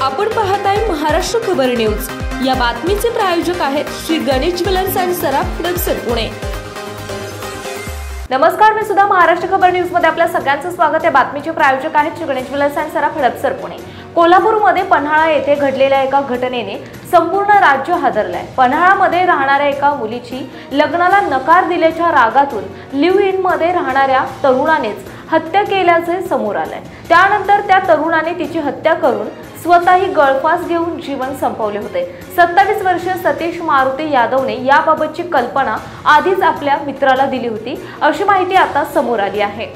आपण पाहताय महाराष्ट्र खबर न्यूज। या बातमीचे प्रायोजक आहेत श्री गणेश ज्वेलर्स अँड सराफ हडपसर पुणे। नमस्कार, मी सुद्धा महाराष्ट्र खबर न्यूज मध्ये आपल्या सगळ्यांचं स्वागत आहे। बातमीचे प्रायोजक आहेत श्री गणेश ज्वेलर्स अँड सराफ हडपसर पुणे। कोल्हापूरमध्ये पन्हाळा येथे घडलेल्या एका घटनेने संपूर्ण राज्य हादरलंय। पन्हाळामध्ये राहणाऱ्या एका मुलीची लग्नाला नकार दिल्याच्या रागातून लिव्ह इन मध्ये राहणाऱ्या तरुणानेच हत्या केल्याचे समोर आलंय। त्यानंतर त्या तरुणाने तिची हत्या करून स्वतःही गळफास घेऊन जीवन संपवले होते। 27 वर्षीय सतीश मारुती यादवने याबाबतची कल्पना आधीच आपल्या मित्राला दिली होती, अशी माहिती आता समोर आली आहे।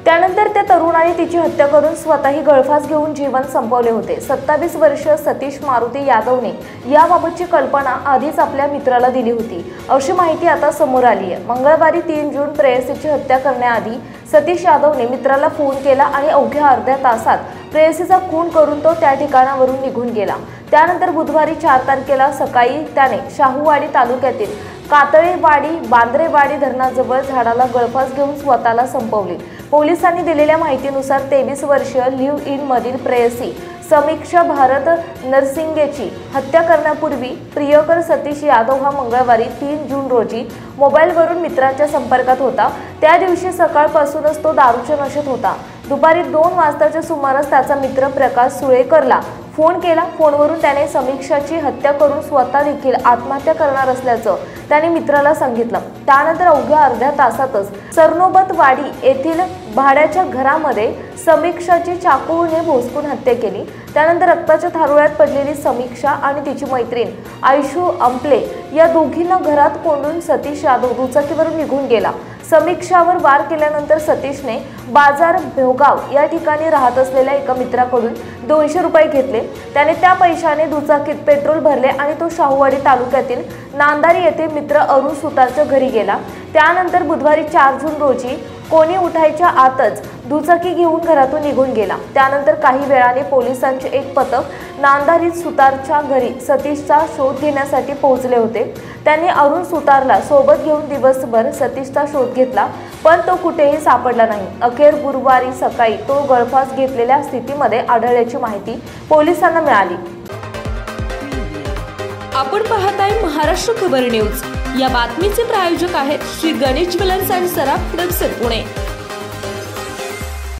त्यानंतर त्या तरुणाने तिची हत्या करून स्वतःही गळफास घेऊन जीवन संपवले होते। 27 वर्षीय सतीश मारुती यादवने याबाबतची कल्पना आधीच आपल्या मित्राला दिली होती, अशी माहिती आता समोर आली आहे। मंगळवारी 3 जून प्रेयसीची हत्या करण्याआधी सतीश यादवने मित्राला फोन केला आणि अवघ्या अर्ध्या तासात प्रेयसीचा खून करून तो त्या ठिकाणावरून निघून गेला। त्यानंतर बुधवारी 4 तारखेला सकाळी त्याने शाहूवाडी तालुक्यातील कातळेवाडी बांद्रेवाडी धरणाजवळ झाडाला गळफास घेऊन स्वतःला संपवले। पोलिसांनी दिलेल्या माहितीनुसार 23 वर्षीय लिव्ह इन मधील प्रेयसी समीक्षा भारत नरसिंगेची हत्या करण्यापूर्वी प्रियकर सतीश यादव हा मंगळवारी 3 जून रोजी मोबाईलवरून मित्राच्या संपर्कात होता। त्या दिवशी सकाळपासूनच तो दारूच्या नशेत होता। दुपारी 2 वाजताच्या सुमारास त्याचा मित्र प्रकाश सुळेकरला फोन केला। फोनवरून त्याने समीक्षाची हत्या करून स्वतः देखील आत्महत्या करणार असल्याचं त्याने मित्राला सांगितलं। त्यानंतर अवघ्या अर्ध्या तासातच सरनोबतवाडी येथील भाड्याच्या घरामध्ये समीक्षाची चाकूने भोसकून हत्या केली। त्यानंतर रक्ताच्या थारोळ्यात पडलेली समीक्षा आणि तिची मैत्रीण आयशू अंपले या दोघींना घरात कोंडून सतीश यादव दुचाकीवरून निघून गेला। समीक्षावर वार केल्यानंतर सतीशने बाजार भोगाव या ठिकाणी राहत असलेल्या एका मित्राकडून 200 रुपये घेतले। त्याने त्या पैशाने दुचाकीत पेट्रोल भरले आणि तो शाहूवाडी तालुक्यातील नांदारी येथे मित्र अरुण सुतारच्या घरी गेला। त्यानंतर बुधवारी 4 जून रोजी कोणी उठायच्या आतच दुचाकी घेऊन घरातून निघून गेला। त्यानंतर काही वेळाने पोलिसांचे एक पथक नांदारीत सुतारच्या घरी सतीशचा शोध घेण्यासाठी पोहोचले होते। त्यांनी अरुण सुतारला सोबत घेऊन दिवसभर सतीशचा शोध घेतला, पण तो कुठेही सापडला नाही। अखेर गुरुवारी सकाळी तो गळफास घेतलेल्या स्थितीमध्ये आढळल्याची माहिती पोलिसांना मिळाली। आपण पाहताय महाराष्ट्र खबर न्यूज। या बातमीचे प्रायोजक आहेत Shri Ganesh jewellers and Saraf Hadapsar Pune.